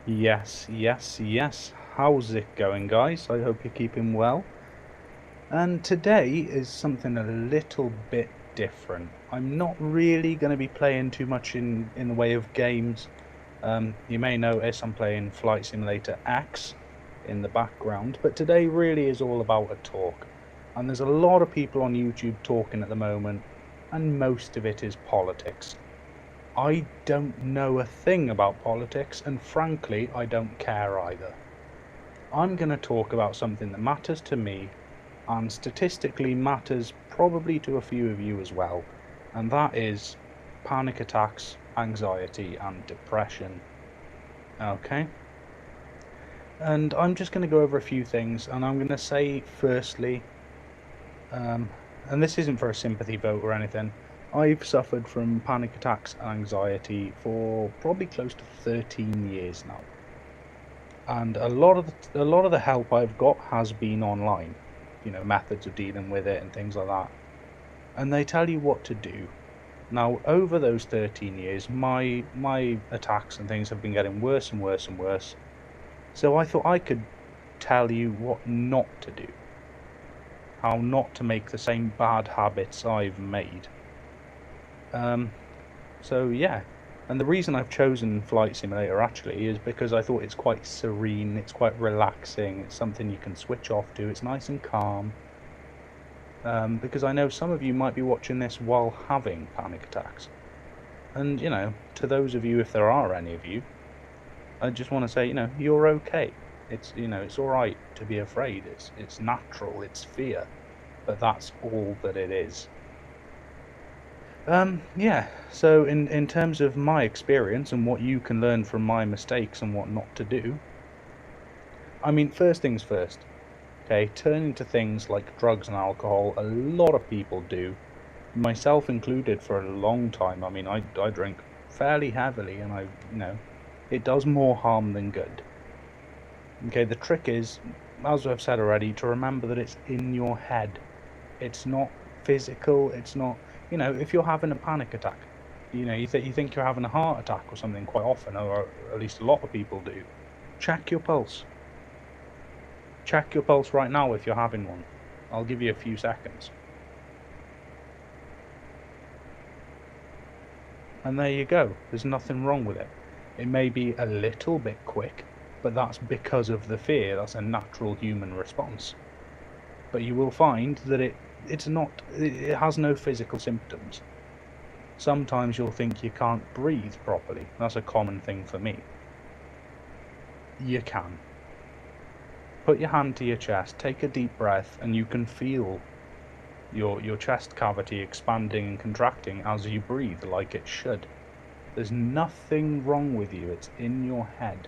Yes, yes, yes. How's it going, guys? I hope you're keeping well. And today is something a little bit different. I'm not really going to be playing too much in the way of games. You may notice I'm playing Flight Simulator X in the background, but today really is all about a talk. And there's a lot of people on YouTube talking at the moment, and most of it is politics. I don't know a thing about politics, and frankly, I don't care either. I'm going to talk about something that matters to me and statistically matters probably to a few of you as well, and that is panic attacks, anxiety, and depression. Okay? And I'm just going to go over a few things, and I'm going to say firstly, um, and this isn't for a sympathy vote or anything, I've suffered from panic attacks and anxiety for probably close to 13 years now. And a lot of the help I've got has been online, methods of dealing with it and things like that. And they tell you what to do. Now, over those 13 years, my attacks and things have been getting worse and worse and worse. So I thought I could tell you what not to do, how not to make the same bad habits I've made. Um, so yeah, and the reason I've chosen Flight Simulator actually is because I thought it's quite serene, it's quite relaxing, it's something you can switch off to, it's nice and calm. Because I know some of you might be watching this while having panic attacks. And, to those of you, if there are any of you, I just want to say, you're okay. It's alright to be afraid. It's natural, it's fear. But that's all that it is. Yeah, so in terms of my experience and what you can learn from my mistakes and what not to do, I mean, first things first, okay, turning to things like drugs and alcohol, a lot of people do, myself included for a long time. I mean, I drink fairly heavily and it does more harm than good. Okay, the trick is, as I've said already, to remember that it's in your head. It's not physical, it's not, if you're having a panic attack, you think you're having a heart attack or something quite often, or at least a lot of people do, check your pulse. Check your pulse right now if you're having one. I'll give you a few seconds. And there you go. There's nothing wrong with it. It may be a little bit quick, but that's because of the fear. That's a natural human response. But you will find that it has no physical symptoms. Sometimes you'll think you can't breathe properly. That's a common thing for me. You can. Put your hand to your chest, take a deep breath, and you can feel your chest cavity expanding and contracting as you breathe, like it should. There's nothing wrong with you, it's in your head.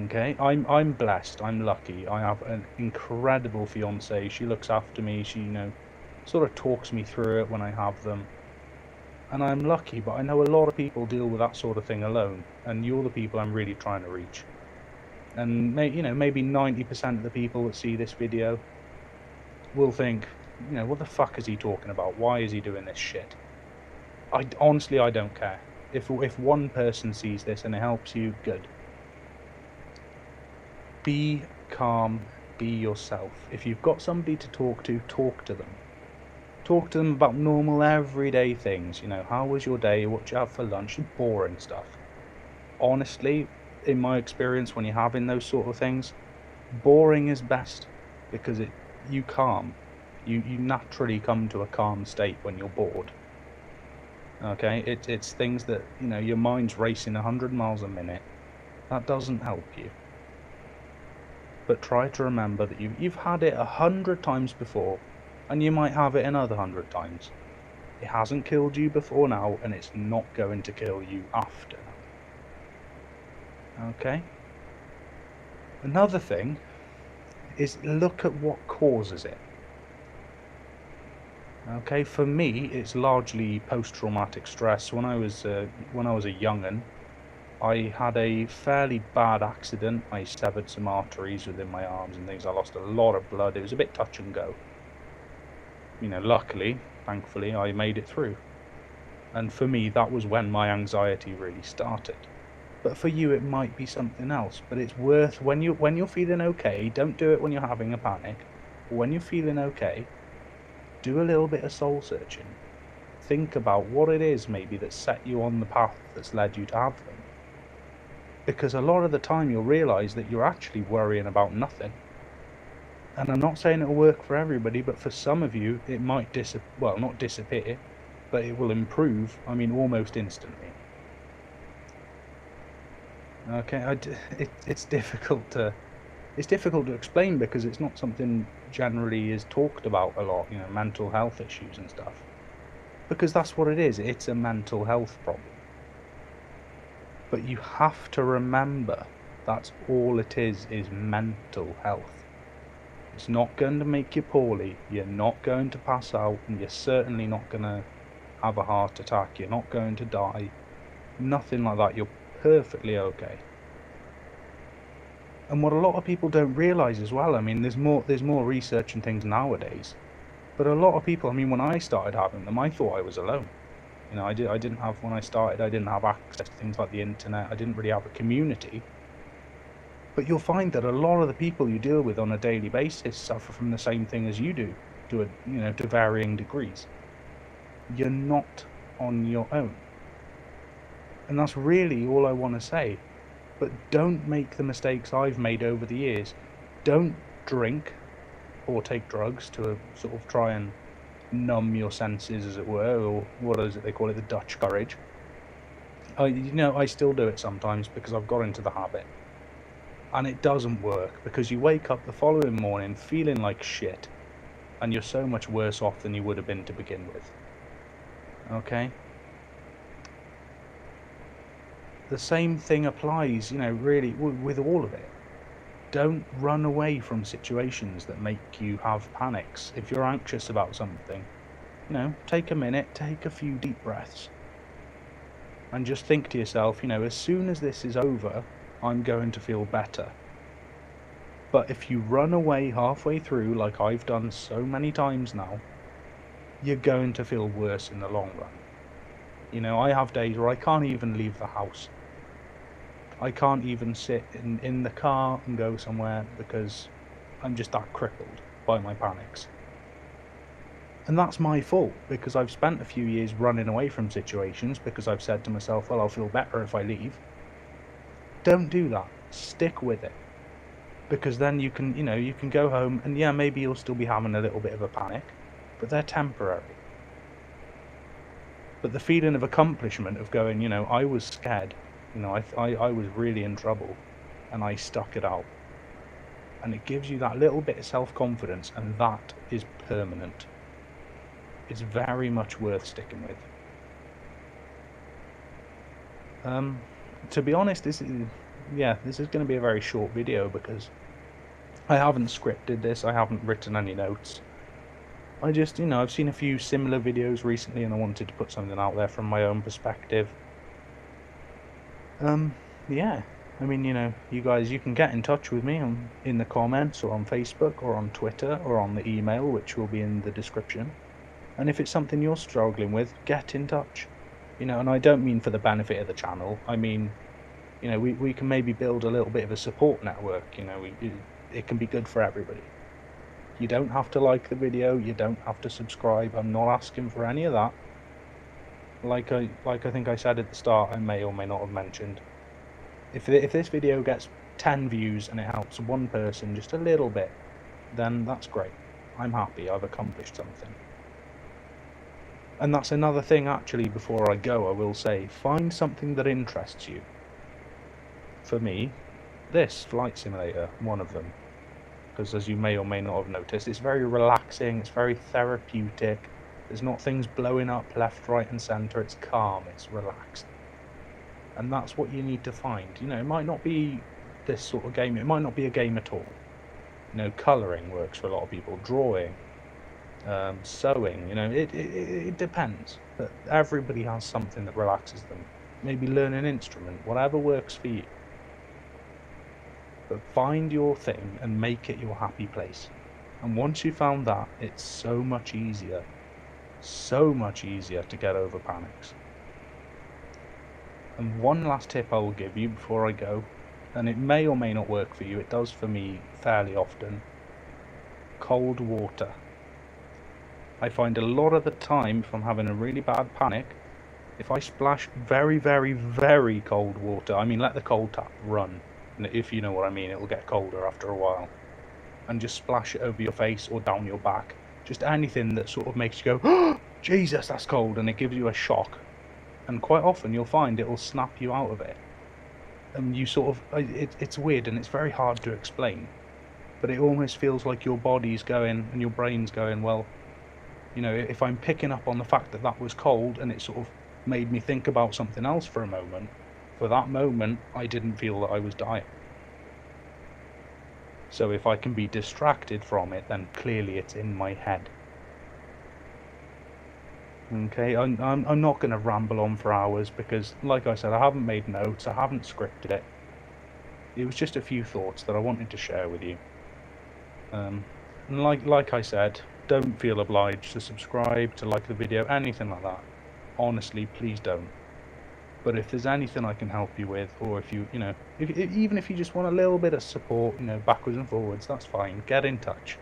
Okay, I'm blessed, I'm lucky. I have an incredible fiance. She looks after me, she sort of talks me through it when I have them. And I'm lucky, but I know a lot of people deal with that sort of thing alone, and you're the people I'm really trying to reach. And maybe 90% of the people that see this video will think, what the fuck is he talking about? Why is he doing this shit? Honestly, I don't care. If one person sees this and it helps you, good. Be calm, be yourself. If you've got somebody to talk to them. Talk to them about normal, everyday things. How was your day? What did you have for lunch? Boring stuff. Honestly, in my experience, when you're having those sort of things, boring is best, because you calm. You naturally come to a calm state when you're bored. Okay, it's things that your mind's racing 100 miles a minute. That doesn't help you. But try to remember that you've had it 100 times before, and you might have it another 100 times. It hasn't killed you before now, and it's not going to kill you after. Okay. Another thing is look at what causes it. Okay, for me, it's largely post-traumatic stress. When I was a young'un, I had a fairly bad accident. I severed some arteries within my arms and things. I lost a lot of blood. It was a bit touch and go. Luckily, thankfully, I made it through. And for me, that was when my anxiety really started. But for you, it might be something else. But it's worth, when you're feeling okay, don't do it when you're having a panic. But when you're feeling okay, do a little bit of soul searching. Think about what it is maybe that set you on the path that's led you to have them. Because a lot of the time you'll realise that you're actually worrying about nothing. And I'm not saying it'll work for everybody, but for some of you it might not disappear, but it will improve, I mean, almost instantly. Okay, it's difficult to explain because it's not something generally is talked about a lot, mental health issues and stuff. Because that's what it is, it's a mental health problem. But you have to remember that's all it is mental health. It's not going to make you poorly, you're not going to pass out, and you're certainly not going to have a heart attack, you're not going to die, nothing like that, you're perfectly okay. And what a lot of people don't realise as well, I mean, there's more research and things nowadays, but a lot of people, I mean, when I started having them, I thought I was alone. I didn't have, when I started, I didn't have access to things like the internet, I didn't really have a community. But you'll find that a lot of the people you deal with on a daily basis suffer from the same thing as you do, to varying degrees. You're not on your own. And that's really all I want to say. But don't make the mistakes I've made over the years. Don't drink or take drugs to sort of try and numb your senses, as it were, or what is it they call it, the Dutch courage. I still do it sometimes because I've got into the habit. And it doesn't work, because you wake up the following morning feeling like shit, and you're so much worse off than you would have been to begin with. Okay? The same thing applies, really, with all of it. Don't run away from situations that make you have panics. If you're anxious about something, take a minute, take a few deep breaths, and just think to yourself, as soon as this is over, I'm going to feel better. But if you run away halfway through, like I've done so many times now, you're going to feel worse in the long run. I have days where I can't even leave the house. I can't even sit in the car and go somewhere because I'm just that crippled by my panics. And that's my fault, because I've spent a few years running away from situations because I've said to myself, well, I'll feel better if I leave. Don't do that. Stick with it. Because then you can go home and yeah, maybe you'll still be having a little bit of a panic, but they're temporary. But the feeling of accomplishment of going, I was scared, I was really in trouble and I stuck it out. And it gives you that little bit of self-confidence, and that is permanent. It's very much worth sticking with. To be honest, this is going to be a very short video because I haven't scripted this, I haven't written any notes. I just, I've seen a few similar videos recently and I wanted to put something out there from my own perspective. Yeah, I mean, you guys, you can get in touch with me in the comments or on Facebook or on Twitter or on the email, which will be in the description. And if it's something you're struggling with, get in touch. And I don't mean for the benefit of the channel, I mean, we can maybe build a little bit of a support network, it can be good for everybody. You don't have to like the video, you don't have to subscribe, I'm not asking for any of that. Like I think I said at the start, I may or may not have mentioned, if this video gets 10 views and it helps one person just a little bit, then that's great. I'm happy, I've accomplished something. And that's another thing, actually, before I go, I will say, find something that interests you. For me, this Flight Simulator, one of them. Because as you may or may not have noticed, it's very relaxing, it's very therapeutic. There's not things blowing up left, right and centre, it's calm, it's relaxed. And that's what you need to find. It might not be this sort of game, it might not be a game at all. Colouring works for a lot of people, drawing, sewing, it depends. But everybody has something that relaxes them. Maybe learn an instrument, whatever works for you. But find your thing and make it your happy place. And once you found that, it's so much easier to get over panics. And one last tip I will give you before I go, and it may or may not work for you, it does for me fairly often: cold water. I find a lot of the time, if I'm having a really bad panic, if I splash very, very, very cold water, I mean let the cold tap run, and if you know what I mean, it'll get colder after a while, and just splash it over your face or down your back, just anything that sort of makes you go, oh, Jesus, that's cold, and it gives you a shock. And quite often you'll find it'll snap you out of it, and you sort of, it's weird and it's very hard to explain, but it almost feels like your body's going and your brain's going, well, you know, if I'm picking up on the fact that that was cold and it sort of made me think about something else for a moment, for that moment I didn't feel that I was dying. So if I can be distracted from it, then clearly it's in my head. Okay, I'm not going to ramble on for hours because, like I said, I haven't made notes, I haven't scripted it. It was just a few thoughts that I wanted to share with you. And like I said, don't feel obliged to subscribe, to like the video, anything like that. Honestly, please don't. But if there's anything I can help you with, or if you know, even if you just want a little bit of support, you know, backwards and forwards, that's fine. Get in touch.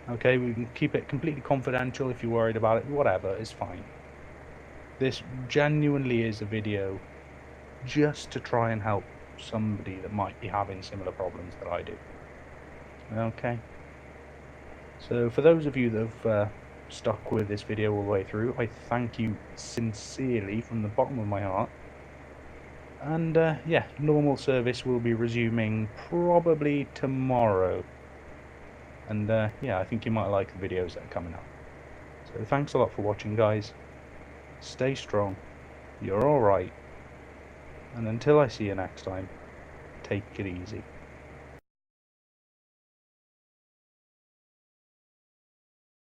Okay, we can keep it completely confidential if you're worried about it. Whatever, it's fine. This genuinely is a video just to try and help somebody that might be having similar problems that I do. Okay. So for those of you that have stuck with this video all the way through, I thank you sincerely from the bottom of my heart. And yeah, normal service will be resuming probably tomorrow. And yeah, I think you might like the videos that are coming up. So thanks a lot for watching, guys. Stay strong. You're alright. And until I see you next time, take it easy.